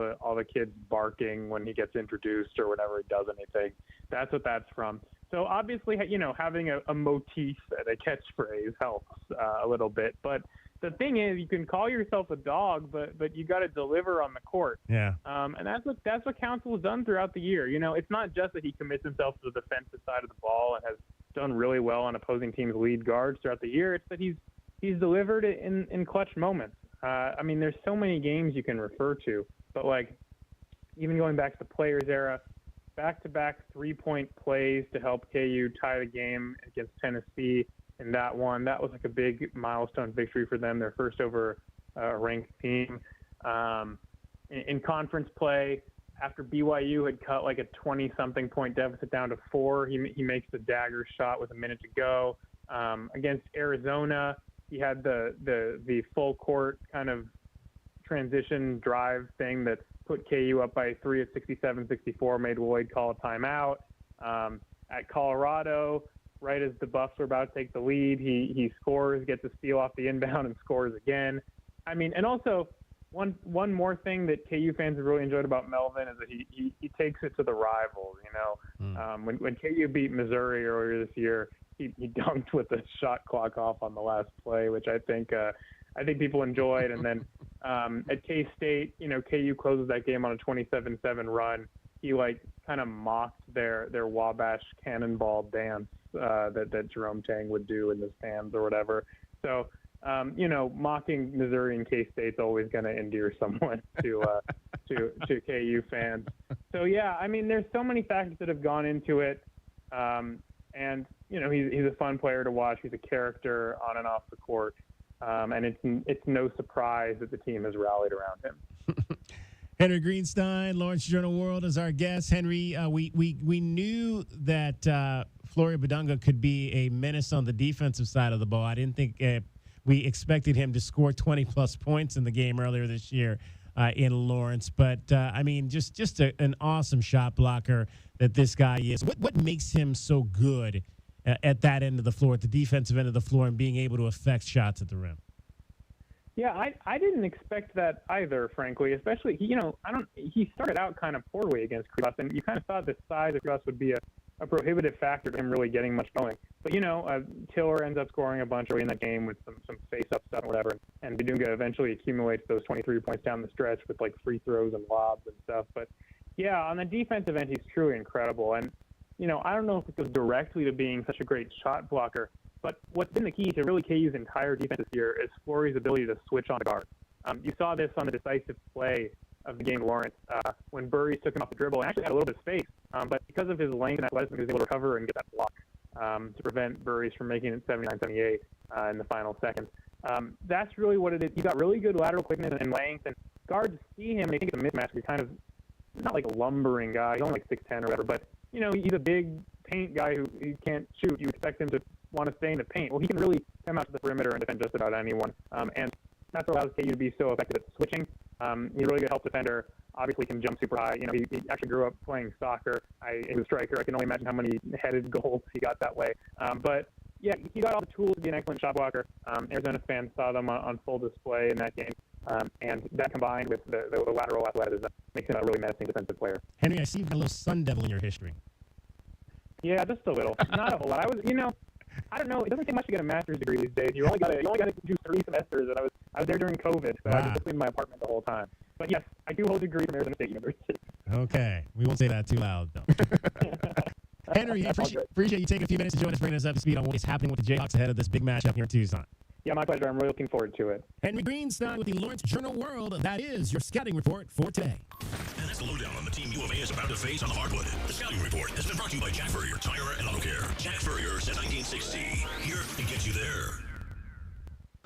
the kids barking when he gets introduced or whenever he does anything. That's what that's from. So obviously, having a motif and a catchphrase helps a little bit. But the thing is, you can call yourself a dog, but you got to deliver on the court. Yeah. And that's what Council has done throughout the year. It's not just that he commits himself to the defensive side of the ball and has done really well on opposing teams' lead guards throughout the year. It's that he's delivered it in clutch moments. There's so many games you can refer to, but even going back to the Players era, back-to-back 3-point plays to help KU tie the game against Tennessee in that one. That was a big milestone victory for them, their first over a ranked team. In conference play, after BYU had cut a 20-something point deficit down to 4, he makes the dagger shot with a minute to go. Against Arizona, he had the full court kind of transition drive thing that put KU up by 3 at 67-64, made Lloyd call a timeout. At Colorado, right as the Buffs were about to take the lead, he scores, gets a steal off the inbound, and scores again. And also one more thing that KU fans have really enjoyed about Melvin is that he takes it to the rivals. When KU beat Missouri earlier this year, he dunked with the shot clock off on the last play, which I think people enjoyed. And then at K-State, KU closes that game on a 27-7 run. He kind of mocked their Wabash cannonball dance that Jerome Tang would do in the stands or whatever. So, mocking Missouri and K-State's always going to endear someone to KU fans. So yeah, there's so many factors that have gone into it. And he's a fun player to watch. He's a character on and off the court. And it's no surprise that the team has rallied around him. Henry Greenstein, Lawrence Journal World, is our guest. Henry, we knew that Flory Badunga could be a menace on the defensive side of the ball. I didn't think we expected him to score 20-plus points in the game earlier this year in Lawrence. But, just an awesome shot blocker that this guy is. What makes him so good at that end of the floor, at the defensive end of the floor, and being able to affect shots at the rim? Yeah, I didn't expect that either, frankly. Especially, he started out kind of poorly against Krivas, and you kind of thought the size of Krivas would be a prohibitive factor to him really getting much going. But Tiller ends up scoring a bunch early in that game with some face-up stuff and whatever, and Badunga eventually accumulates those 23 points down the stretch with free throws and lobs and stuff. But yeah, on the defensive end, he's truly incredible. And I don't know if it goes directly to being such a great shot blocker, but what's been the key to really KU's entire defense this year is Flory's ability to switch on the guard. You saw this on the decisive play of the game, Lawrence, when Burries took him off the dribble and actually had a little bit of space. But because of his length and athleticism, he was able to recover and get that block to prevent Burries from making it 79-78 in the final seconds. That's really what it is. He's got really good lateral quickness and length, and guards see him and they think it's a mismatch. He's kind of not like a lumbering guy. He's only 6'10" or whatever, but he's a big paint guy who he can't shoot. You expect him to want to stay in the paint. Well, he can really come out to the perimeter and defend just about anyone. And that's what allows KU to be so effective at switching. He's a really good help defender. Obviously can jump super high. He actually grew up playing soccer. He was a striker. I can only imagine how many headed goals he got that way. But yeah, he got all the tools to be an excellent shot blocker. Arizona fans saw them on full display in that game. And that combined with the lateral athleticism makes him a really menacing defensive player. Henry, I see you've got a little Sun Devil in your history. Yeah, just a little. Not a whole lot. I don't know. It doesn't take much to get a master's degree these days. You only got to do 3 semesters, and I was there during COVID, so I was just in my apartment the whole time. But yes, I do hold a degree from Arizona State University. Okay, we won't say that too loud, though. Henry, appreciate you taking a few minutes to join us, bringing us up to speed on what is happening with the Jayhawks ahead of this big matchup here in Tucson. Yeah, my pleasure. I'm really looking forward to it. Henry Greenstein with the Lawrence Journal World. That is your scouting report for today. And that's the lowdown on the team U of A is about to face on the hardwood. The scouting report has been brought to you by Jack Furrier Tire and Auto Care. Jack Furrier since 1960. Here to get you there.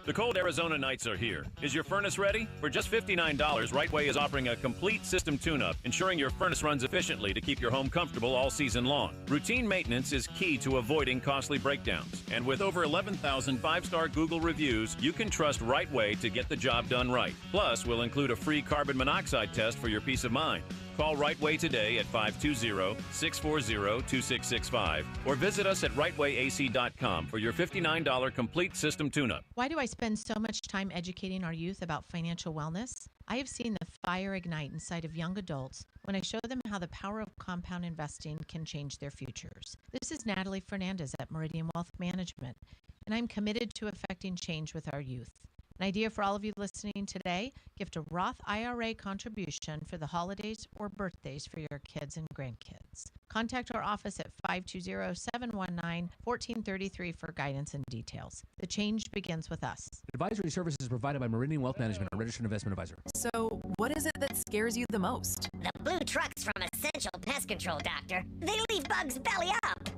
The cold Arizona nights are here. Is your furnace ready? For just $59, Rightway is offering a complete system tune-up, ensuring your furnace runs efficiently to keep your home comfortable all season long. Routine maintenance is key to avoiding costly breakdowns. And with over 11,000 5-star Google reviews, you can trust Rightway to get the job done right. Plus, we'll include a free carbon monoxide test for your peace of mind. Call Right Way today at 520-640-2665 or visit us at rightwayac.com for your $59 complete system tune-up. Why do I spend so much time educating our youth about financial wellness? I have seen the fire ignite inside of young adults when I show them how the power of compound investing can change their futures. This is Natalie Fernandez at Meridian Wealth Management, and I'm committed to affecting change with our youth. An idea for all of you listening today, gift a Roth IRA contribution for the holidays or birthdays for your kids and grandkids. Contact our office at 520-719-1433 for guidance and details. The change begins with us. Advisory services provided by Meridian Wealth Management, a registered investment advisor. So, what is it that scares you the most? The blue trucks from Essential Pest Control, Doctor. They leave bugs belly up.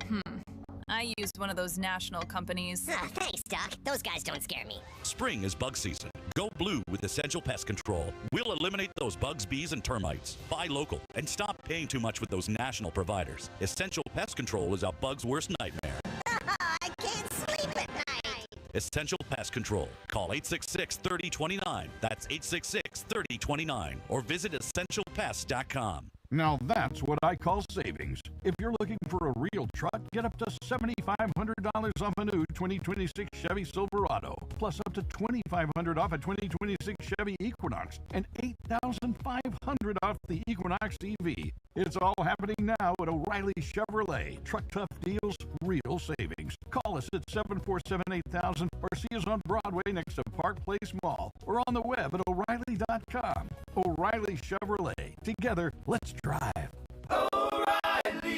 I used one of those national companies. Thanks, Doc. Those guys don't scare me. Spring is bug season. Go blue with Essential Pest Control. We'll eliminate those bugs, bees, and termites. Buy local and stop paying too much with those national providers. Essential Pest Control is a bug's worst nightmare. I can't sleep at night. Essential Pest Control. Call 866-3029. That's 866-3029. Or visit essentialpest.com. Now that's what I call savings. If you're looking for a real truck, get up to $7,500 off a new 2026 Chevy Silverado, plus up to $2,500 off a 2026 Chevy Equinox, and $8,500 off the Equinox EV. It's all happening now at O'Reilly Chevrolet. Truck Tough Deals, real savings. Call us at 747-8000 or see us on Broadway next to Park Place Mall or on the web at O'Reilly.com. O'Reilly Chevrolet. Together, let's drive. O'Reilly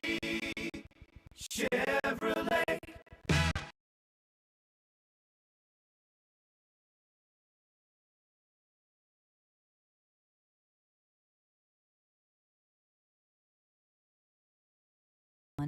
Chevrolet.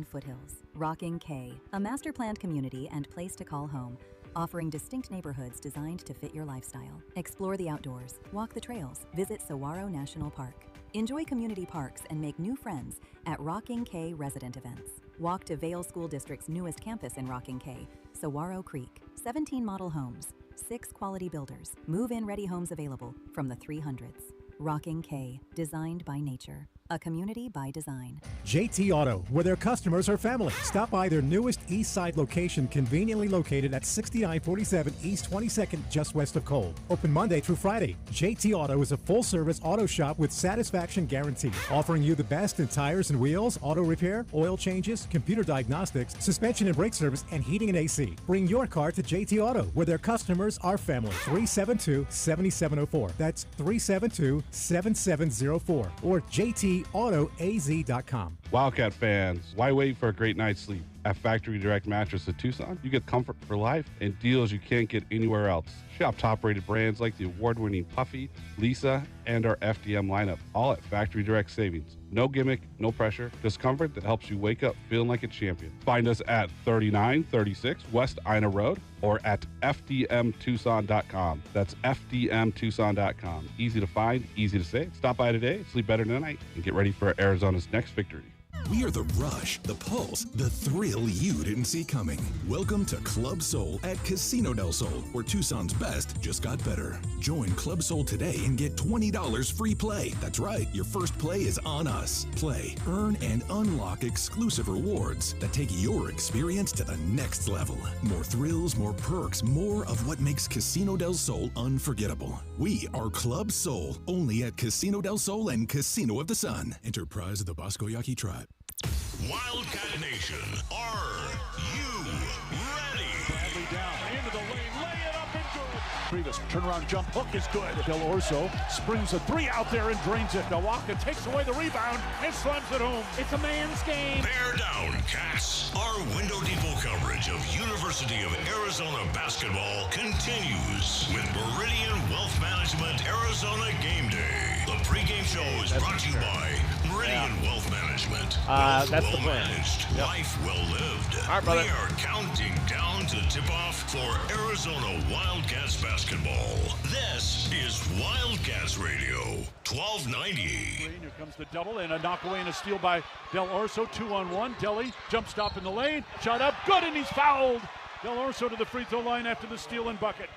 Foothills, Rocking K, a master-planned community and place to call home, offering distinct neighborhoods designed to fit your lifestyle. Explore the outdoors, walk the trails, visit Saguaro National Park. Enjoy community parks and make new friends at Rocking K resident events. Walk to Vail School District's newest campus in Rocking K, Saguaro Creek. 17 model homes, 6 quality builders, move-in ready homes available from the 300s. Rocking K, designed by nature. A community by design. JT Auto, where their customers are family. Stop by their newest East Side location, conveniently located at 6947 East 22nd, just west of Cole. Open Monday through Friday. JT Auto is a full-service auto shop with satisfaction guarantee, offering you the best in tires and wheels, auto repair, oil changes, computer diagnostics, suspension and brake service, and heating and AC. Bring your car to JT Auto, where their customers are family. 372-7704. That's 372-7704. Or JTAutoAZ.com. Wildcat fans, why wait for a great night's sleep? At Factory Direct Mattress of Tucson, you get comfort for life and deals you can't get anywhere else. Shop top-rated brands like the award-winning Puffy, Lisa, and our FDM lineup, all at Factory Direct Savings. No gimmick, no pressure, just comfort that helps you wake up feeling like a champion. Find us at 3936 West Ina Road or at FDMTucson.com. That's FDMTucson.com. Easy to find, easy to save. Stop by today, sleep better tonight, and get ready for Arizona's next victory. We are the rush, the pulse, the thrill you didn't see coming. Welcome to Club Soul at Casino del Sol, where Tucson's best just got better. Join Club Soul today and get $20 free play. That's right, your first play is on us. Play, earn, and unlock exclusive rewards that take your experience to the next level. More thrills, more perks, more of what makes Casino del Sol unforgettable. We are Club Soul, only at Casino del Sol and Casino of the Sun. Enterprise of the Bosco Yaqui Tribe. Wildcat Nation, are you ready? Bradley down into the lane, lay it up and good. Previous turnaround jump hook is good. Del Orso springs a three out there and drains it. Nawaka takes away the rebound and slams it home. It's a man's game. Bear down, Cats. Our window depot coverage of University of Arizona basketball continues with Meridian Wealth Management Arizona Game Day. The pregame show is brought to you by Meridian Wealth Management. That's well the plan. Managed, yep. Life well lived. All right, brother. We are counting down to the tip-off for Arizona Wildcats basketball. This is Wildcats Radio, 1290. Here comes the double and a knock away and a steal by Del Orso. 2-on-1. Deli jump stop in the lane. Shot up. Good, and he's fouled. Del Orso to the free throw line after the steal and bucket.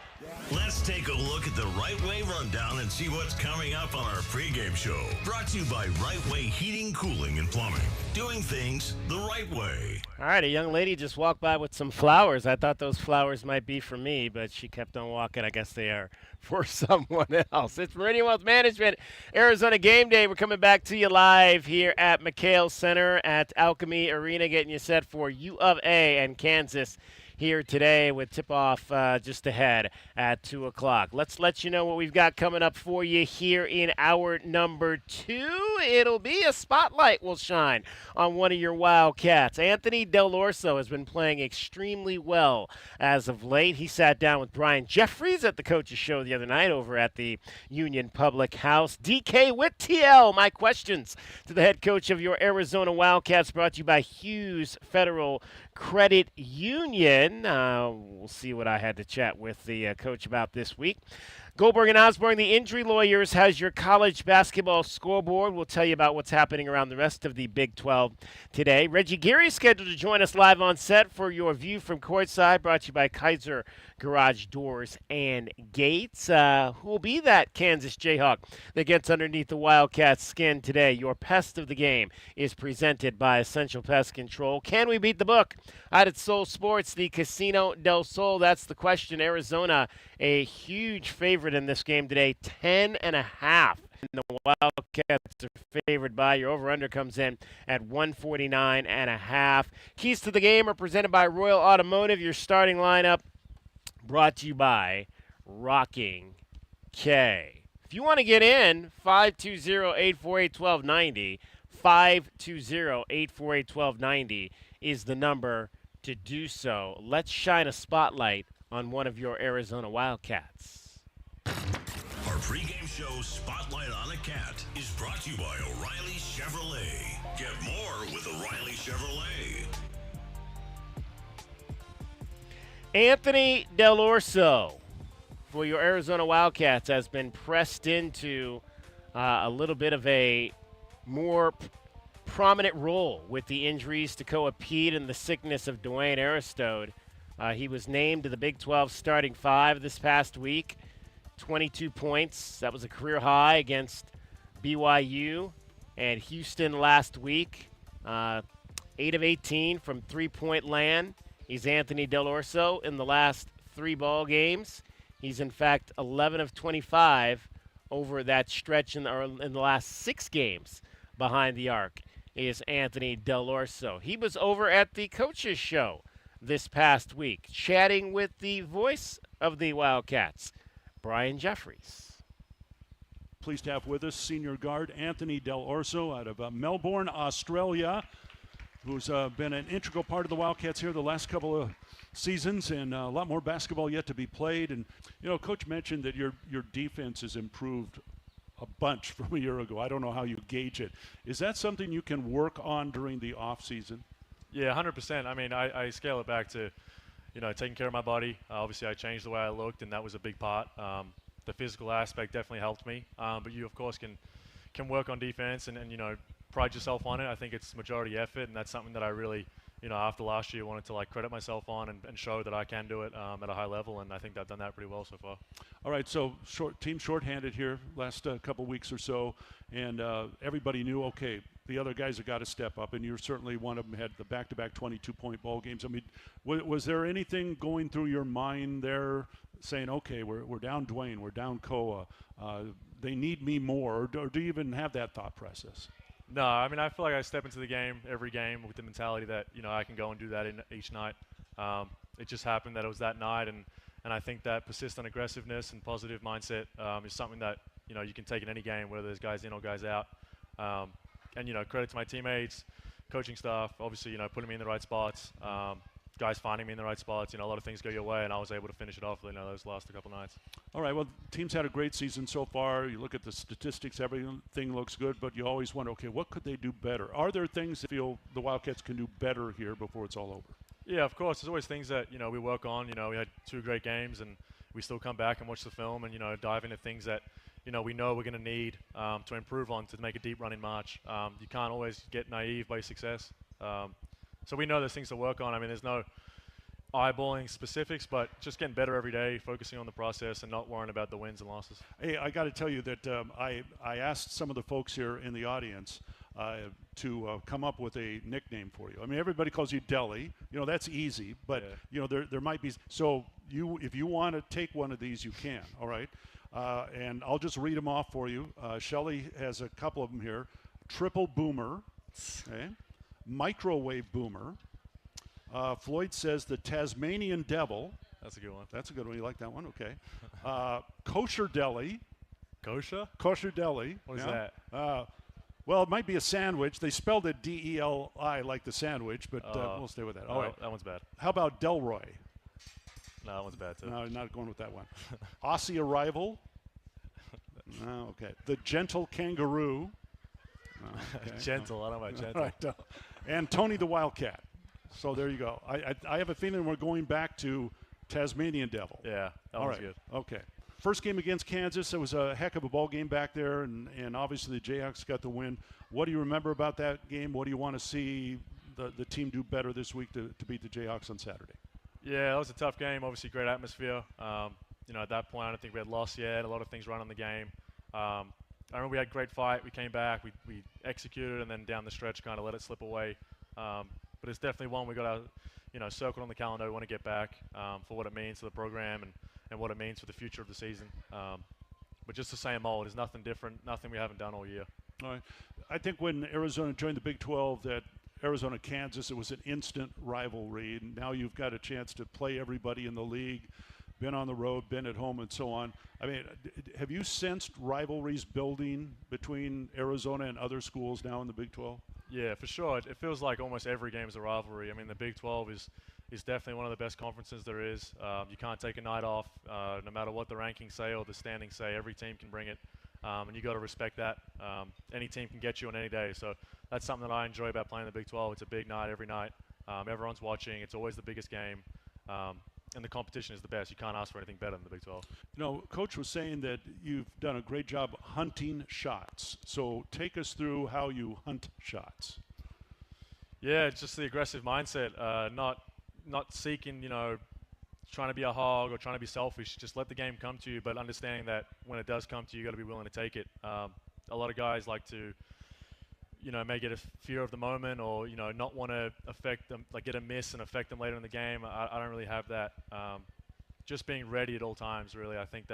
Let's take a look at the Right Way Rundown and see what's coming up on our pregame show. Brought to you by Right Way Heating, Cooling, and Plumbing. Doing things the right way. All right, a young lady just walked by with some flowers. I thought those flowers might be for me, but she kept on walking. I guess they are for someone else. It's Meridian Wealth Management, Arizona Game Day. We're coming back to you live here at McHale Center at Alchemy Arena, getting you set for U of A and Kansas here today with tip-off just ahead at 2 o'clock. Let's let you know what we've got coming up for you here in hour number 2. It'll be a spotlight will shine on one of your Wildcats. Anthony Del Orso has been playing extremely well as of late. He sat down with Brian Jeffries at the Coaches Show the other night over at the Union Public House. DK with TL, my questions to the head coach of your Arizona Wildcats, brought to you by Hughes Federal Credit Union. We'll see what I had to chat with the coach about this week. Goldberg and Osborne, the injury lawyers, has your college basketball scoreboard. We'll tell you about what's happening around the rest of the Big 12 today. Reggie Geary is scheduled to join us live on set for your view from courtside, brought to you by Kaiser Garage Doors and Gates. Who will be that Kansas Jayhawk that gets underneath the Wildcats' skin today? Your pest of the game is presented by Essential Pest Control. Can we beat the book? Out at Sol Sports, the Casino del Sol. That's the question. Arizona, a huge favorite in this game today, 10.5. The Wildcats are favored by. Your over-under comes in at 149.5. Keys to the game are presented by Royal Automotive. Your starting lineup brought to you by Rocking K. If you want to get in, 520-848-1290. 520-848-1290 is the number to do so. Let's shine a spotlight on one of your Arizona Wildcats. Our pregame show Spotlight on a Cat is brought to you by O'Reilly Chevrolet. Get more with O'Reilly Chevrolet. Anthony Del Orso for your Arizona Wildcats has been pressed into a little bit of a more prominent role with the injuries to Koa Pete and the sickness of Dwayne Aristode. He was named to the Big 12 starting 5 this past week. 22 points. That was a career high against BYU and Houston last week. 8 of 18 from three-point land. He's Anthony Del Orso in the last 3 ball games. He's, in fact, 11 of 25 over that stretch in the last 6 games behind the arc is Anthony Del Orso. He was over at the Coaches Show this past week, chatting with the voice of the Wildcats, Brian Jeffries. Pleased to have with us senior guard Anthony Del Orso out of Melbourne, Australia, who's been an integral part of the Wildcats here the last couple of seasons, and a lot more basketball yet to be played. And, you know, Coach mentioned that your defense has improved a bunch from a year ago. I don't know how you gauge it. Is that something you can work on during the off season? Yeah, 100%. I mean, I scale it back to, you know, taking care of my body. Obviously, I changed the way I looked, and that was a big part. The physical aspect definitely helped me. But you, of course, can work on defense and, you know, pride yourself on it. I think it's majority effort, and that's something that I really, you know, after last year wanted to, like, credit myself on and show that I can do it at a high level, and I think I've done that pretty well so far. All right, so team shorthanded here last couple weeks or so, and everybody knew, okay, the other guys have got to step up, and you're certainly one of them, had the back-to-back 22-point ball games. I mean, was there anything going through your mind there saying, okay, we're down Dwayne, we're down Koa, they need me more, or do you even have that thought process? No, I mean, I feel like I step into the game every game with the mentality that, you know, I can go and do that in each night. It just happened that it was that night, and I think that persistent aggressiveness and positive mindset is something that, you know, you can take in any game, whether there's guys in or guys out. And, you know, credit to my teammates, coaching staff, obviously, you know, putting me in the right spots, guys finding me in the right spots. You know, a lot of things go your way, and I was able to finish it off, you know, those last couple nights. All right, well, team's had a great season so far. You look at the statistics, everything looks good, but you always wonder, okay, what could they do better? Are there things that you feel the Wildcats can do better here before it's all over? Yeah, of course. There's always things that, you know, we work on. You know, we had 2 great games, and we still come back and watch the film and, you know, dive into things that, you know, we know we're going to need to improve on to make a deep run in March. You can't always get naive by success. So we know there's things to work on. I mean, there's no eyeballing specifics, but just getting better every day, focusing on the process and not worrying about the wins and losses. Hey, I got to tell you that I asked some of the folks here in the audience to come up with a nickname for you. I mean, everybody calls you Deli. You know, that's easy, but you know, there might be. So if you want to take one of these, you can. All right, and I'll just read them off for you. Shelly has a couple of them here. Triple Boomer, okay? Microwave Boomer. Floyd says the Tasmanian Devil. That's a good one. That's a good one. You like that one? Okay. Kosher Deli. Kosher? Kosher Deli. What is that? Well, it might be a sandwich. They spelled it D-E-L-I like the sandwich, but we'll stay with that. All right. That one's bad. How about Delroy? No, that one's bad too. No, not going with that one. Aussie Arrival. No, okay. The Gentle Kangaroo. Okay. Gentle. I don't know about gentle. Right, and Tony the Wildcat. So there you go. I have a feeling we're going back to Tasmanian Devil. Yeah, that All one's right. good. Okay. First game against Kansas, it was a heck of a ball game back there, and obviously the Jayhawks got the win. What do you remember about that game? What do you want to see the team do better this week to beat the Jayhawks on Saturday? Yeah, it was a tough game. Obviously, great atmosphere. You know, at that point, I don't think we had lost yet. A lot of things run on the game. I remember we had a great fight. We came back. We executed, and then down the stretch kind of let it slip away. But it's definitely one we got to, circle on the calendar. We want to get back for what it means to the program and what it means for the future of the season. But just the same old. There's nothing different, nothing we haven't done all year. All right. I think when Arizona joined the Big 12, that Arizona-Kansas, it was an instant rivalry. And now you've got a chance to play everybody in the league, been on the road, been at home, and so on. I mean, have you sensed rivalries building between Arizona and other schools now in the Big 12? Yeah, for sure. It feels like almost every game is a rivalry. I mean, the Big 12 is definitely one of the best conferences there is. You can't take a night off, no matter what the rankings say or the standings say. Every team can bring it, and you got to respect that. Any team can get you on any day. So that's something that I enjoy about playing the Big 12. It's a big night every night. Everyone's watching. It's always the biggest game. And the competition is the best. You can't ask for anything better than the Big 12. Coach was saying that you've done a great job hunting shots. So take us through how you hunt shots. Yeah, it's just the aggressive mindset. Not seeking, trying to be a hog or trying to be selfish. Just let the game come to you, but understanding that when it does come to you, you got to be willing to take it. A lot of guys like to, may get a fear of the moment or, not want to affect them, like get a miss and affect them later in the game. I don't really have that. Just being ready at all times, really. I think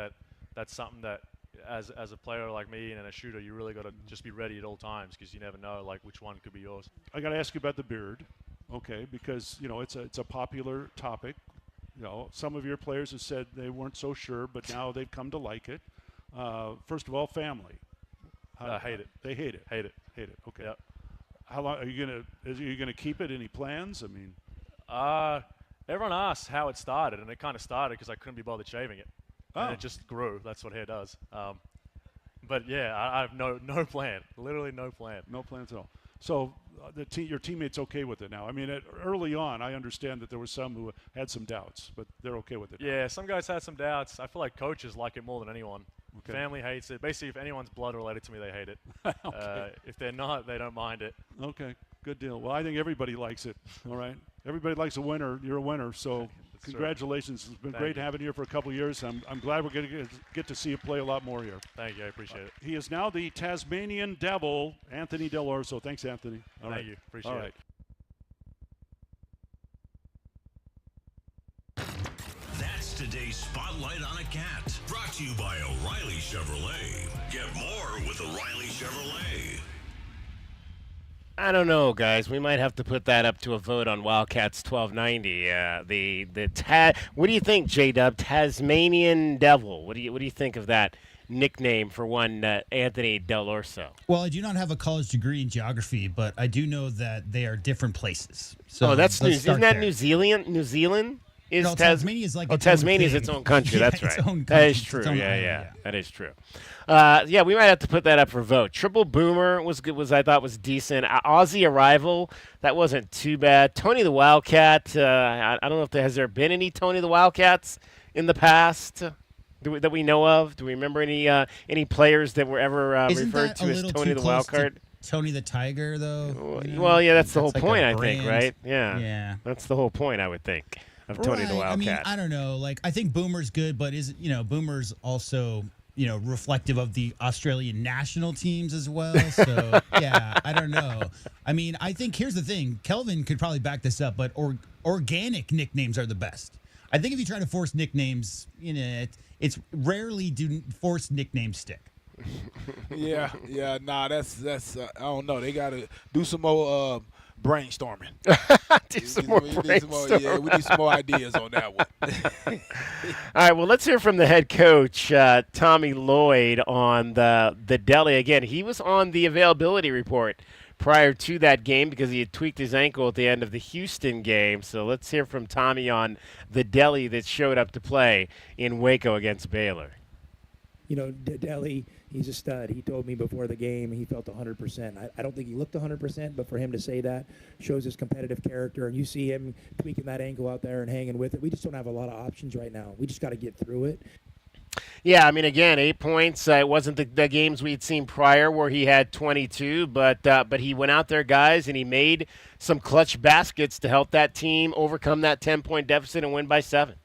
that's something that as a player like me and a shooter, you really got to just be ready at all times because you never know, like, which one could be yours. I got to ask you about the beard, okay, because, it's a popular topic. Some of your players have said they weren't so sure, but now they've come to like it. First of all, family. Hate it. They hate it. Hate it. Hate it. Okay. Yep. How long are you gonna keep it? Any plans? I mean, everyone asks how it started, and it kind of started because I couldn't be bothered shaving it, Oh. and it just grew. That's what hair does. But yeah, I have no plan. Literally no plan. No plans at all. So your teammates okay with it now? I mean, early on, I understand that there were some who had some doubts, but they're okay with it. Yeah, some guys had some doubts. I feel like coaches like it more than anyone. Okay. Family hates it. Basically, if anyone's blood related to me, they hate it. Okay. If they're not, they don't mind it. Okay, good deal. Well, I think everybody likes it. All right, everybody likes a winner. You're a winner, so congratulations. It's been great having you here for a couple of years. I'm glad we're going to get to see you play a lot more here. Thank you. I appreciate it. He is now the Tasmanian Devil, Anthony Del Orso. Thanks, Anthony. All Thank right. you. Appreciate All it. right. That's today's Spotlight on a Cat. Brought to you by O'Reilly Chevrolet. Get more with O'Reilly Chevrolet. I don't know, guys. We might have to put that up to a vote on Wildcats 1290. What do you think, J-Dub? Tasmanian Devil. What do you think of that nickname for one Anthony Del Orso? Well, I do not have a college degree in geography, but I do know that they are different places. So isn't that New Zealand? New Zealand? Tasmania is like Tasmania is its own country. Yeah, That's right. its own That country. is true. Its own island, Yeah, that is true. We might have to put that up for vote. Triple Boomer was good. I thought was decent. Aussie Arrival, that wasn't too bad. Tony the Wildcat. I don't know if has there been any Tony the Wildcats in the past that we know of. Do we remember any players that were ever referred to as Tony the Wildcat? Tony the Tiger, though. Well, yeah, that's the whole like point, a I think, brand. right? Yeah. Yeah. That's the whole point, I would think. of Tony the I mean, Wildcat. I don't know. Like, I think Boomer's good, but Boomer's also, reflective of the Australian national teams as well. So, yeah, I don't know. I mean, I think here's the thing. Kelvin could probably back this up, but organic nicknames are the best. I think if you try to force nicknames, it's rarely do forced nicknames stick. Yeah. Nah, that's I don't know. They got to do some more brainstorming. do some more brainstorming. Yeah, we need some more ideas on that one. All right, well, let's hear from the head coach, Tommy Lloyd, on the Delhi. Again, he was on the availability report prior to that game because he had tweaked his ankle at the end of the Houston game. So let's hear from Tommy on the Delhi that showed up to play in Waco against Baylor. Delhi, he's a stud. He told me before the game he felt 100%. I don't think he looked 100%, but for him to say that shows his competitive character. And you see him tweaking that ankle out there and hanging with it. We just don't have a lot of options right now. We just got to get through it. Yeah, I mean, again, 8 points. It wasn't the games we'd seen prior where he had 22, but he went out there, guys, and he made some clutch baskets to help that team overcome that 10-point deficit and win by 7.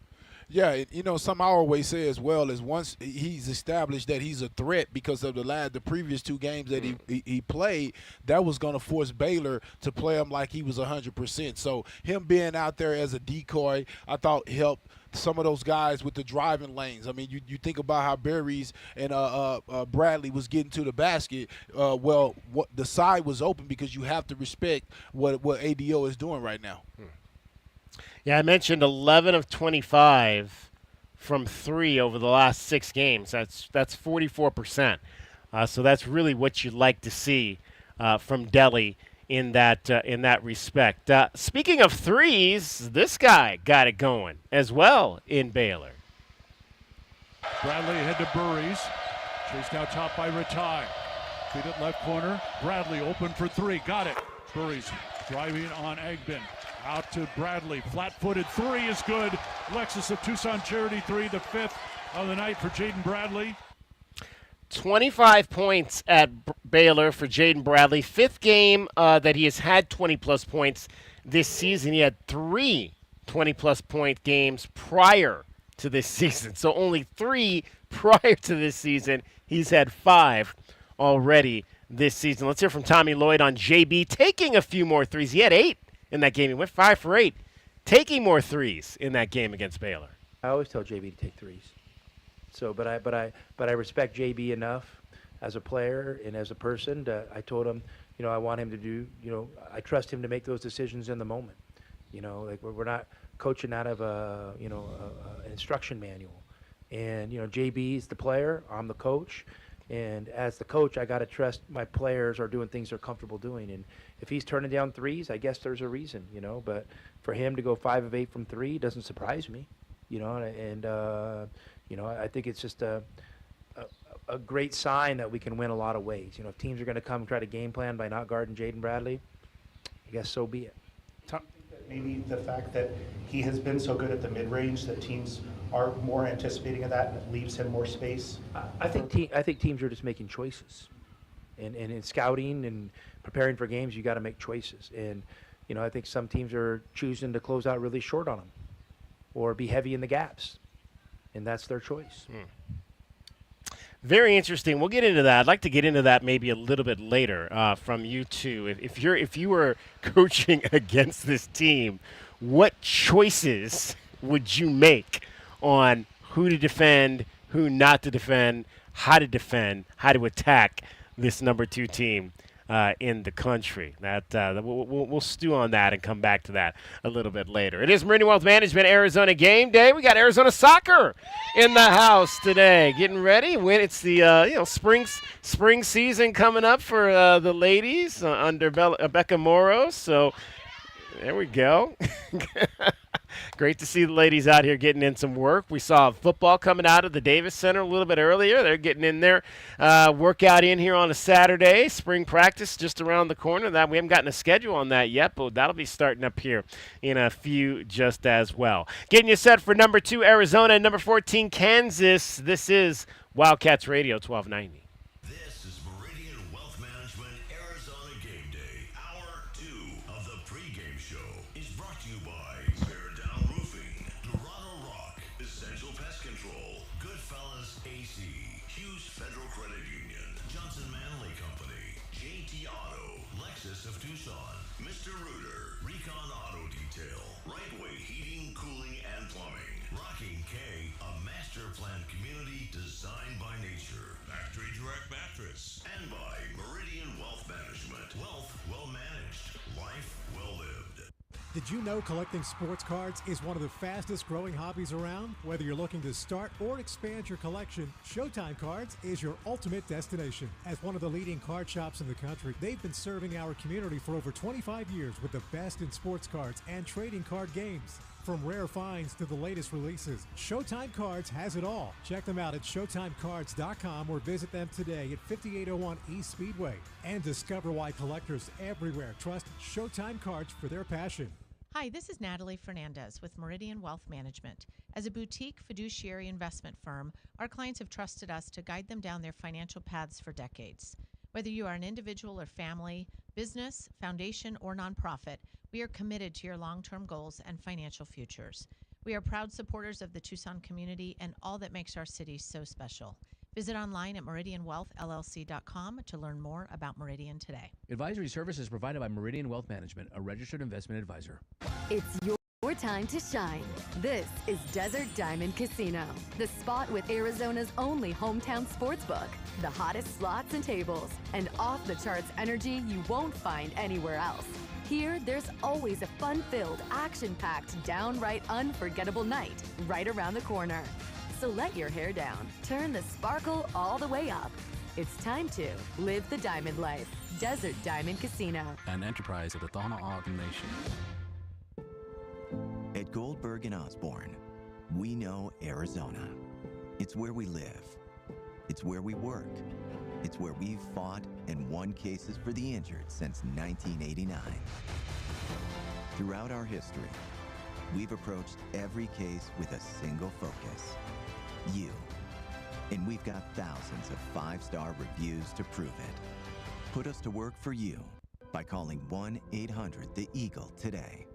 Yeah, something I always say as well is once he's established that he's a threat because of the previous 2 games that he played, that was going to force Baylor to play him like he was 100%. So him being out there as a decoy, I thought helped some of those guys with the driving lanes. I mean, you think about how Berries and Bradley was getting to the basket. The side was open because you have to respect what ADO is doing right now. Yeah, I mentioned 11 of 25 from 3 over the last 6 games. That's 44%. So that's really what you'd like to see from Delhi in that respect. Speaking of threes, this guy got it going as well in Baylor. Bradley ahead to Burries. Chased out top by Ratai. Feed it left corner. Bradley open for 3. Got it. Burries driving on Egbin. Out to Bradley. Flat-footed 3 is good. Lexus of Tucson Charity 3, the 5th of the night for Jaden Bradley. 25 points at Baylor for Jaden Bradley. 5th game that he has had 20-plus points this season. He had 3 20-plus point games prior to this season. So only 3 prior to this season. He's had 5 already this season. Let's hear from Tommy Lloyd on JB taking a few more threes. He had 8 in that game. He went 5 for 8, taking more threes in that game against Baylor. I always tell JB to take threes. So, but I respect JB enough as a player and as a person. I told him, I want him to do, I trust him to make those decisions in the moment. Like we're not coaching out of an instruction manual. And JB is the player. I'm the coach. And as the coach, I got to trust my players are doing things they're comfortable doing. And if he's turning down threes, I guess there's a reason, But for him to go 5 of 8 from 3 doesn't surprise me, I think it's just a great sign that we can win a lot of ways. If teams are going to come and try to game plan by not guarding Jaden Bradley, I guess so be it. Maybe the fact that he has been so good at the mid-range that teams are more anticipating of that and it leaves him more space. I think teams are just making choices, and in scouting and preparing for games, you got to make choices. And I think some teams are choosing to close out really short on them, or be heavy in the gaps, and that's their choice. Very interesting. We'll get into that. I'd like to get into that maybe a little bit later from you two. If you were coaching against this team, what choices would you make on who to defend, who not to defend, how to attack this number 2 team in the country? We'll stew on that and come back to that a little bit later. It is Meridian Wealth Management Arizona Game Day. We got Arizona soccer in the house today, getting ready. When it's the spring season coming up for the ladies under Becca Morrow. So there we go. Great to see the ladies out here getting in some work. We saw football coming out of the Davis Center a little bit earlier. They're getting in their workout in here on a Saturday. Spring practice just around the corner. That we haven't gotten a schedule on that yet, but that'll be starting up here in a few just as well. Getting you set for number 2 Arizona and number 14 Kansas. This is Wildcats Radio 1290. This is Meridian Wealth Management Arizona Game Day. Hour 2 of the pregame show is brought to you by Roofing. Essential Pest Control, Goodfellas AC, Hughes Federal Credit Union, Johnson Manley Company, JT Auto, Lexus of Tucson, Mr. Rooter, Recon Auto Detail, Rightway Heating, Cooling, and Plumbing, Rocking K, a master planned community designed by nature, Factory Direct Mattress, and by Meridian Wealth Management. Wealth well managed, life well lived. Did you know collecting sports cards is one of the fastest growing hobbies around? Whether you're looking to start or expand your collection, Showtime Cards is your ultimate destination. As one of the leading card shops in the country, they've been serving our community for over 25 years with the best in sports cards and trading card games. From rare finds to the latest releases, Showtime Cards has it all. Check them out at ShowtimeCards.com or visit them today at 5801 East Speedway. And discover why collectors everywhere trust Showtime Cards for their passion. Hi, this is Natalie Fernandez with Meridian Wealth Management. As a boutique fiduciary investment firm, our clients have trusted us to guide them down their financial paths for decades. Whether you are an individual or family, business, foundation, or nonprofit, we are committed to your long-term goals and financial futures. We are proud supporters of the Tucson community and all that makes our city so special. Visit online at meridianwealthllc.com to learn more about Meridian today. Advisory services provided by Meridian Wealth Management, a registered investment advisor. It's your time to shine. This is Desert Diamond Casino, the spot with Arizona's only hometown sportsbook, the hottest slots and tables, and off-the-charts energy you won't find anywhere else. Here, there's always a fun-filled, action-packed, downright unforgettable night right around the corner. So let your hair down, turn the sparkle all the way up. It's time to live the diamond life. Desert Diamond Casino. An enterprise of the Tohono O'odham Nation. At Goldberg and Osborne, we know Arizona. It's where we live. It's where we work. It's where we've fought and won cases for the injured since 1989. Throughout our history, we've approached every case with a single focus: you. And we've got thousands of five-star reviews to prove it. Put us to work for you by calling 1-800-THE-EAGLE today.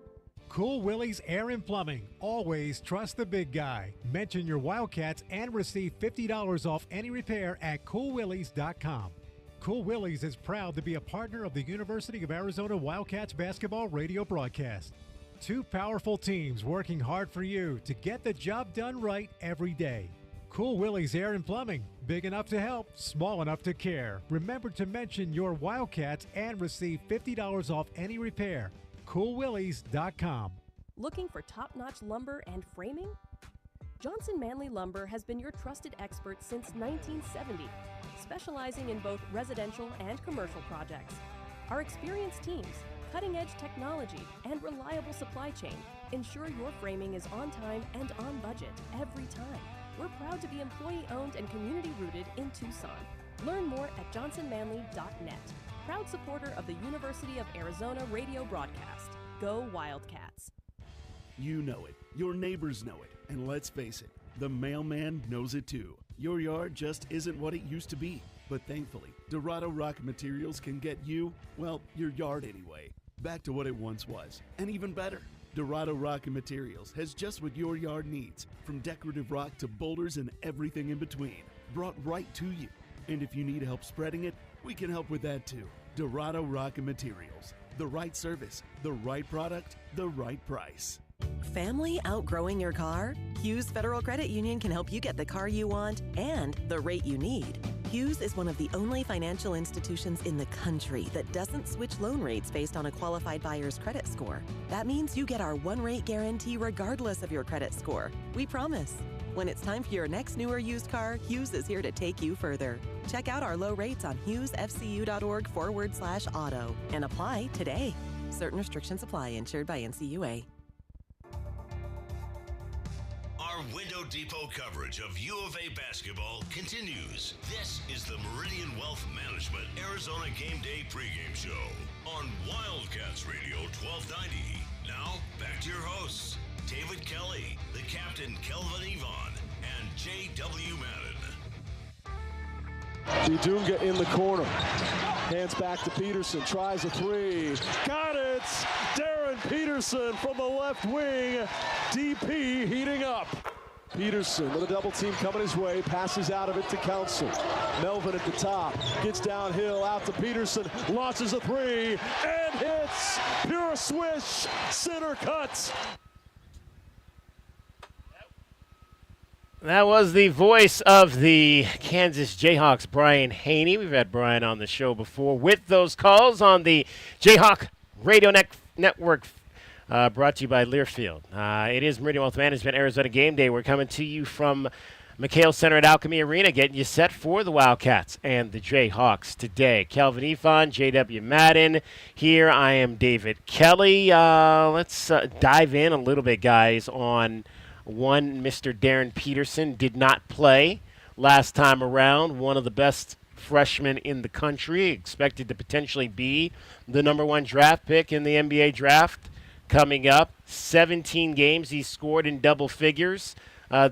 Cool Willie's Air and Plumbing. Always trust the big guy. Mention your Wildcats and receive $50 off any repair at coolwillies.com. Cool Willie's is proud to be a partner of the University of Arizona Wildcats basketball radio broadcast. Two powerful teams working hard for you to get the job done right every day. Cool Willie's Air and Plumbing. Big enough to help, small enough to care. Remember to mention your Wildcats and receive $50 off any repair. coolwillies.com. Looking for top-notch lumber and framing? Johnson Manley Lumber has been your trusted expert since 1970, specializing in both residential and commercial projects. Our experienced teams, cutting-edge technology, and reliable supply chain ensure your framing is on time and on budget every time. We're proud to be employee-owned and community-rooted in Tucson. Learn more at johnsonmanley.net. Proud supporter of the University of Arizona radio broadcast. Go Wildcats. You know it. Your neighbors know it. And let's face it, the mailman knows it too. Your yard just isn't what it used to be. But thankfully, Dorado Rock Materials can get you, well, your yard anyway, back to what it once was, and even better. Dorado Rock Materials has just what your yard needs, from decorative rock to boulders and everything in between, brought right to you. And if you need help spreading it, we can help with that too. Dorado Rock Materials. The right service, the right product, the right price. Family outgrowing your car? Hughes Federal Credit Union can help you get the car you want and the rate you need. Hughes is one of the only financial institutions in the country that doesn't switch loan rates based on a qualified buyer's credit score. That means you get our one-rate guarantee regardless of your credit score. We promise. When it's time for your next new or used car, Hughes is here to take you further. Check out our low rates on hughesfcu.org/auto and apply today. Certain restrictions apply. Insured by NCUA. Our Window Depot coverage of U of A basketball continues. This is the Meridian Wealth Management Arizona Game Day pregame show on Wildcats Radio 1290. Now, back to your hosts, David Kelly, the captain Kelvin Yvonne, and J.W. Madden. Udunga in the corner. Hands back to Peterson. Tries a three. Got it! Darren Peterson from the left wing. DP heating up. Peterson with a double team coming his way, passes out of it to Council. Melvin at the top, gets downhill out to Peterson, launches a three, and hits. Pure swish, center cuts. That was the voice of the Kansas Jayhawks, Brian Haney. We've had Brian on the show before with those calls on the Jayhawk Radio Network. Brought to you by Learfield. It is Meridian Wealth Management Arizona Game Day. We're coming to you from McHale Center at Alchemy Arena, getting you set for the Wildcats and the Jayhawks today. Kelvin Ifan, J.W. Madden here. I am David Kelly. Let's dive in a little bit, guys, on one. Mr. Darren Peterson did not play last time around. One of the best freshmen in the country, expected to potentially be the #1 draft pick in the NBA draft. Coming up, 17 games he's scored in double figures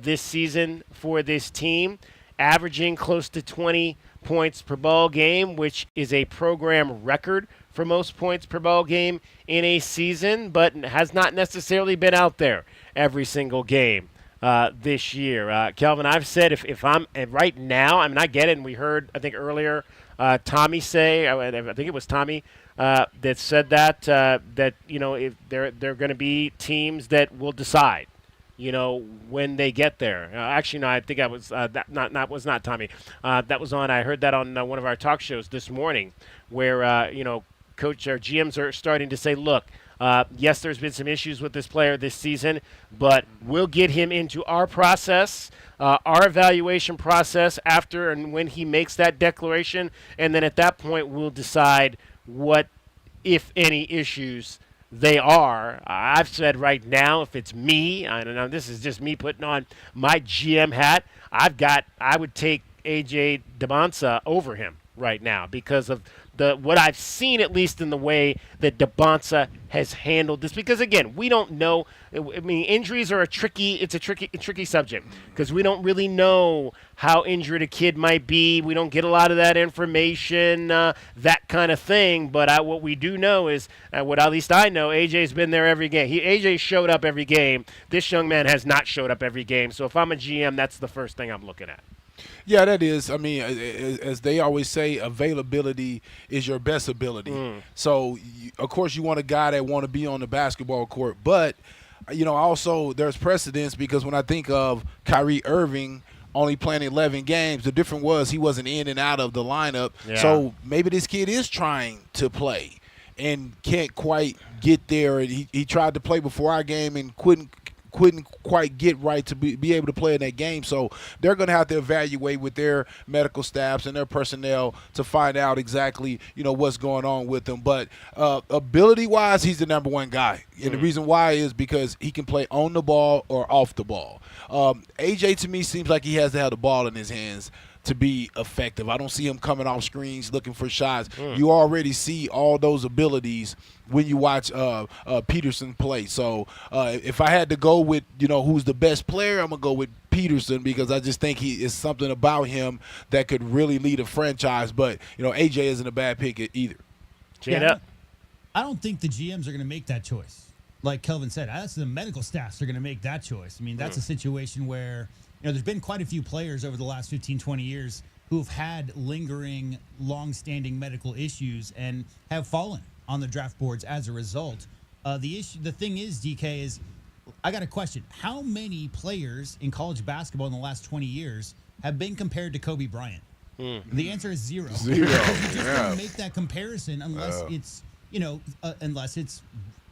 this season for this team, averaging close to 20 points per ball game, which is a program record for most points per ball game in a season, but has not necessarily been out there every single game this year. Kelvin, I've said if I'm right now, I mean, I get it, and we heard, I think earlier, Tommy say, I think it was Tommy, that said that if they're going to be teams that will decide, when they get there. Actually, no, I think I was was not Tommy. That was on. I heard that on one of our talk shows this morning, where coach or GMs are starting to say, look, yes, there's been some issues with this player this season, but we'll get him into our process, our evaluation process after and when he makes that declaration, and then at that point we'll decide what, if any, issues they are. I've said right now, if it's me, I don't know, this is just me putting on my GM hat, I would take AJ DeBonsa over him right now because of what I've seen, at least in the way that DeBonsa has handled this. Because again, we don't know. I mean, injuries are a tricky subject because we don't really know how injured a kid might be. We don't get a lot of that information, that kind of thing. But what we do know is, what at least I know, AJ's been there every game. AJ showed up every game. This young man has not showed up every game. So if I'm a GM, that's the first thing I'm looking at. Yeah, that is. I mean, as they always say, availability is your best ability. So, of course, you want a guy that want to be on the basketball court. But, also there's precedence because when I think of Kyrie Irving only playing 11 games, the difference was he wasn't in and out of the lineup. Yeah. So maybe this kid is trying to play and can't quite get there. He tried to play before our game and couldn't quite get right to be able to play in that game. So they're going to have to evaluate with their medical staffs and their personnel to find out exactly, what's going on with him. But ability-wise, he's the #1 guy. And the reason why is because he can play on the ball or off the ball. AJ, to me, seems like he has to have the ball in his hands to be effective. I don't see him coming off screens looking for shots. You already see all those abilities when you watch Peterson play. So if I had to go with, who's the best player, I'm going to go with Peterson because I just think he is something about him that could really lead a franchise. But, AJ isn't a bad pick either. Yeah, I don't think the GMs are going to make that choice. Like Kelvin said, that's the medical staffs are going to make that choice. I mean, that's a situation where there's been quite a few players over the last 15, 20 years who've had lingering, long-standing medical issues and have fallen on the draft boards as a result. The thing is, DK, is I got a question. How many players in college basketball in the last 20 years have been compared to Kobe Bryant? The answer is zero. You just don't make that comparison unless it's, unless it's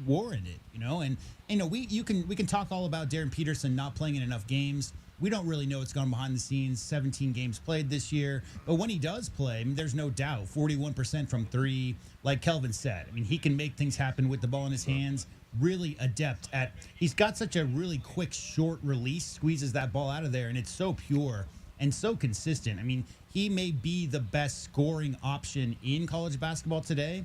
warranted, and we can talk all about Darren Peterson not playing in enough games. We don't really know what's gone behind the scenes. 17 games played this year. But when he does play, I mean, there's no doubt, 41% from three. Like Kelvin said, I mean, he can make things happen with the ball in his hands. Really adept at – he's got such a really quick, short release, squeezes that ball out of there, and it's so pure and so consistent. I mean, he may be the best scoring option in college basketball today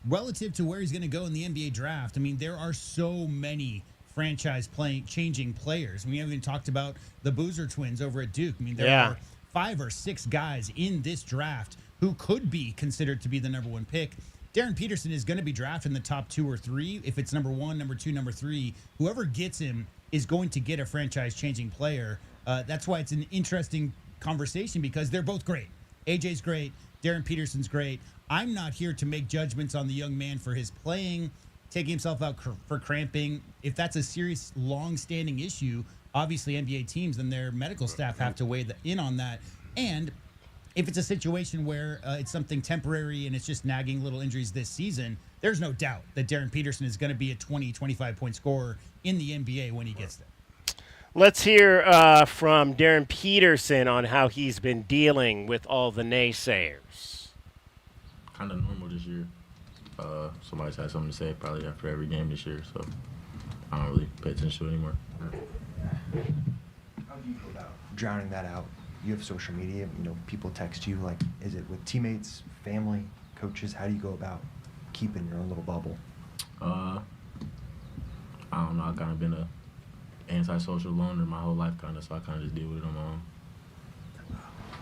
relative to where he's going to go in the NBA draft. I mean, there are so many – franchise changing players. We haven't even talked about the Boozer twins over at Duke. I mean, there are 5 or 6 guys in this draft who could be considered to be the #1 pick. Darren Peterson is going to be drafted in the top 2 or 3. If it's #1, #2, #3, whoever gets him is going to get a franchise-changing player. That's why it's an interesting conversation because they're both great. AJ's great. Darren Peterson's great. I'm not here to make judgments on the young man for his playing, taking himself out for cramping. If that's a serious, long-standing issue, obviously NBA teams and their medical staff have to weigh in on that. And if it's a situation where it's something temporary and it's just nagging little injuries this season, there's no doubt that Darren Peterson is going to be a 20, 25-point scorer in the NBA when he gets there. Let's hear from Darren Peterson on how he's been dealing with all the naysayers. Kind of normal this year. Somebody's had something to say probably after every game this year, so I don't really pay attention to it anymore. How do you go about drowning that out? You have social media, people text you. Like, is it with teammates, family, coaches? How do you go about keeping your own little bubble? I don't know. I've kind of been a antisocial loner my whole life, kind of, so I kind of just deal with it on my own.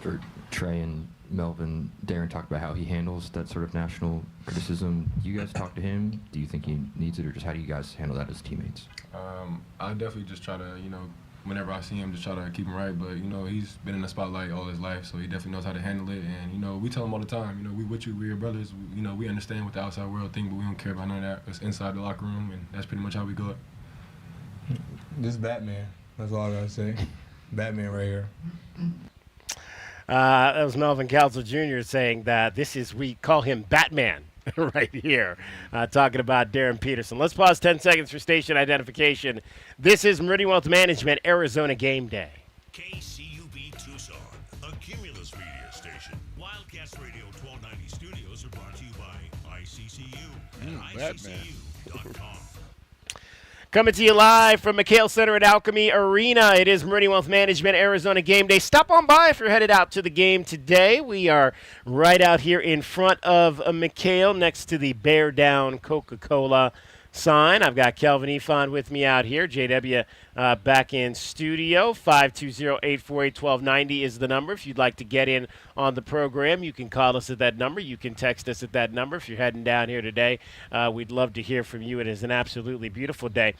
For Trey and Melvin, Darren talked about how he handles that sort of national criticism. Do you guys talk to him? Do you think he needs it, or just how do you guys handle that as teammates? I definitely just try to, whenever I see him, just try to keep him right. But, he's been in the spotlight all his life, so he definitely knows how to handle it. And, we tell him all the time, we with you, we're your brothers. We understand what the outside world think, but we don't care about none of that. It's inside the locker room, and that's pretty much how we go it. This Batman. That's all I gotta say. Batman right here. That was Melvin Council Jr. saying that we call him Batman right here, talking about Darren Peterson. Let's pause 10 seconds for station identification. This is Meridian Wealth Management, Arizona Game Day. KCUB Tucson, a Cumulus media station. Wildcats Radio 1290 studios are brought to you by ICCU and ICCU.com. Coming to you live from McHale Center at Alchemy Arena. It is Meridian Wealth Management Arizona Game Day. Stop on by if you're headed out to the game today. We are right out here in front of McHale next to the Bear Down Coca-Cola sign. I've got Kelvin Efond with me out here. JW back in studio. 520-848-1290 is the number. If you'd like to get in on the program, you can call us at that number. You can text us at that number if you're heading down here today. We'd love to hear from you. It is an absolutely beautiful day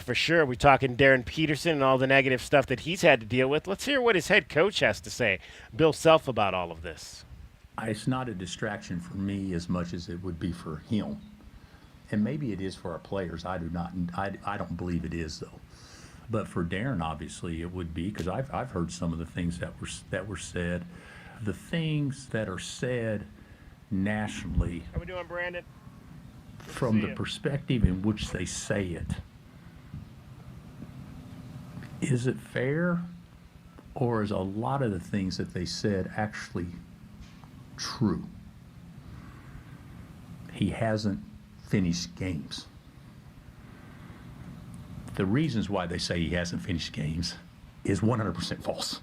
for sure. We're talking Darren Peterson and all the negative stuff that he's had to deal with. Let's hear what his head coach has to say, Bill Self, about all of this. It's not a distraction for me as much as it would be for him. And maybe it is for our players. I don't believe it is, though. But for Darren, obviously, it would be, because I've heard some of the things that were said. The things that are said nationally. How we doing, Brandon? From the perspective in which they say it. Is it fair, or is a lot of the things that they said actually true? He hasn't finished games. The reasons why they say he hasn't finished games is 100% false.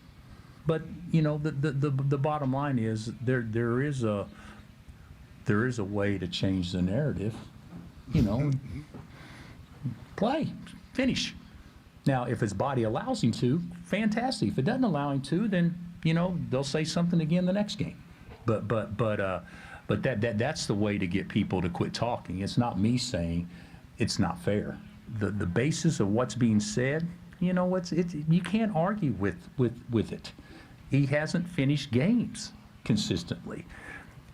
But the bottom line is there is a way to change the narrative. Play, finish. Now, if his body allows him to, fantastic. If it doesn't allow him to, then they'll say something again the next game. But that's the way to get people to quit talking. It's not me saying it's not fair. The basis of what's being said, you can't argue with it. He hasn't finished games consistently.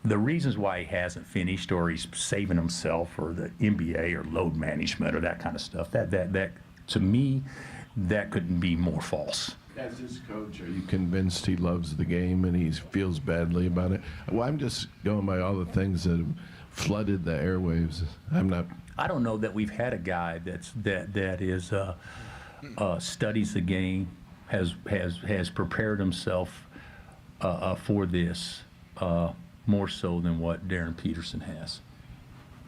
The reasons why he hasn't finished, or he's saving himself, or the NBA, or load management, or that kind of stuff, that to me, that couldn't be more false. As his coach, are you convinced he loves the game and he feels badly about it? Well, I'm just going by all the things that have flooded the airwaves. I don't know that we've had a guy that is studies the game, has prepared himself for this more so than what Darren Peterson has.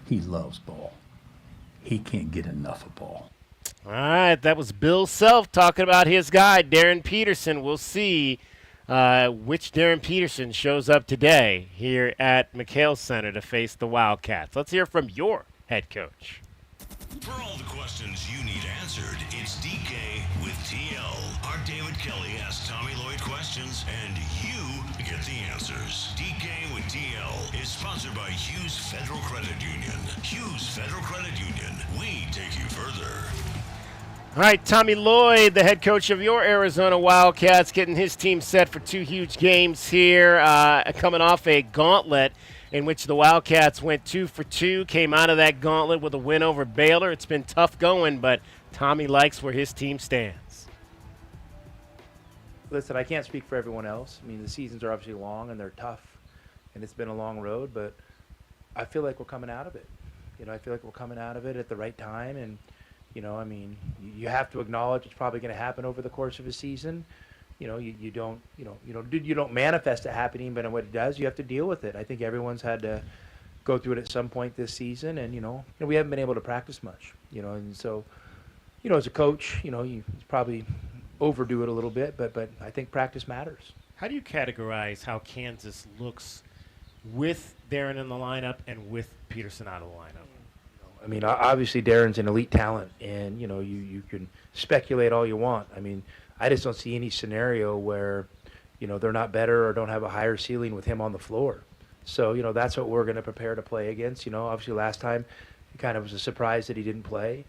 He loves ball. He can't get enough of ball. All right, that was Bill Self talking about his guy, Darren Peterson. We'll see which Darren Peterson shows up today here at McHale Center to face the Wildcats. Let's hear from your head coach. For all the questions you need answered, it's DK with TL. Our David Kelly asks Tommy Lloyd questions, and you get the answers. DK with TL is sponsored by Hughes Federal Credit Union. Hughes Federal Credit Union. We take you further. All right, Tommy Lloyd, the head coach of your Arizona Wildcats, getting his team set for 2 huge games here, coming off a gauntlet in which the Wildcats went 2 for 2, came out of that gauntlet with a win over Baylor. It's been tough going, but Tommy likes where his team stands. Listen, I can't speak for everyone else. I mean, the seasons are obviously long and they're tough, and it's been a long road, but I feel like we're coming out of it. I feel like we're coming out of it at the right time, and I mean, you have to acknowledge it's probably going to happen over the course of a season. You don't manifest it happening, but when it does, you have to deal with it. I think everyone's had to go through it at some point this season, and we haven't been able to practice much. And so, as a coach, you probably overdo it a little bit, but I think practice matters. How do you categorize how Kansas looks with Darren in the lineup and with Peterson out of the lineup? I mean, obviously Darren's an elite talent, and you can speculate all you want. I mean, I just don't see any scenario where they're not better or don't have a higher ceiling with him on the floor. So that's what we're going to prepare to play against. Obviously last time it kind of was a surprise that he didn't play.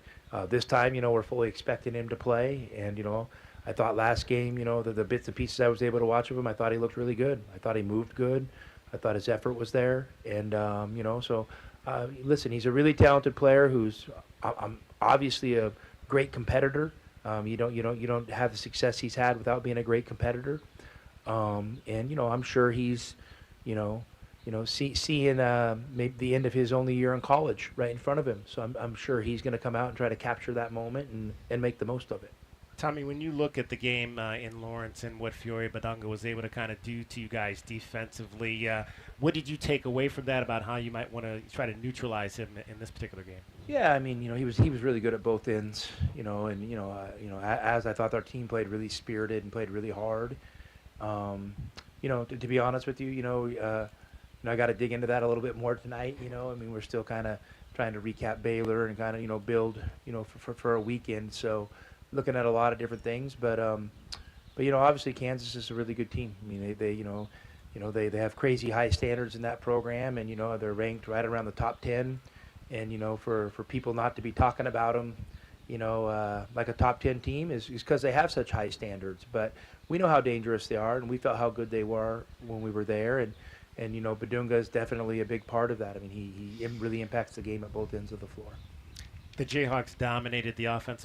This time we're fully expecting him to play, and I thought last game the bits and pieces I was able to watch of him, I thought he looked really good. I thought he moved good. I thought his effort was there, and so. Listen, he's a really talented player who's obviously a great competitor. You don't have the success he's had without being a great competitor. And I'm sure he's seeing maybe the end of his only year in college right in front of him. So I'm sure he's going to come out and try to capture that moment and make the most of it. Tommy, when you look at the game in Lawrence and what Fiore Badanga was able to kind of do to you guys defensively, what did you take away from that about how you might want to try to neutralize him in this particular game? Yeah, I mean, he was really good at both ends, and as I thought our team played really spirited and played really hard. To be honest with you, I got to dig into that a little bit more tonight. I mean, we're still kind of trying to recap Baylor and kind of build for a weekend. So. Looking at a lot of different things, but obviously Kansas is a really good team. I mean, they have crazy high standards in that program, and they're ranked right around the top 10. And for people not to be talking about them, like a top 10 team is because they have such high standards. But we know how dangerous they are, and we felt how good they were when we were there. And Badunga is definitely a big part of that. I mean, he really impacts the game at both ends of the floor. The Jayhawks dominated the offensive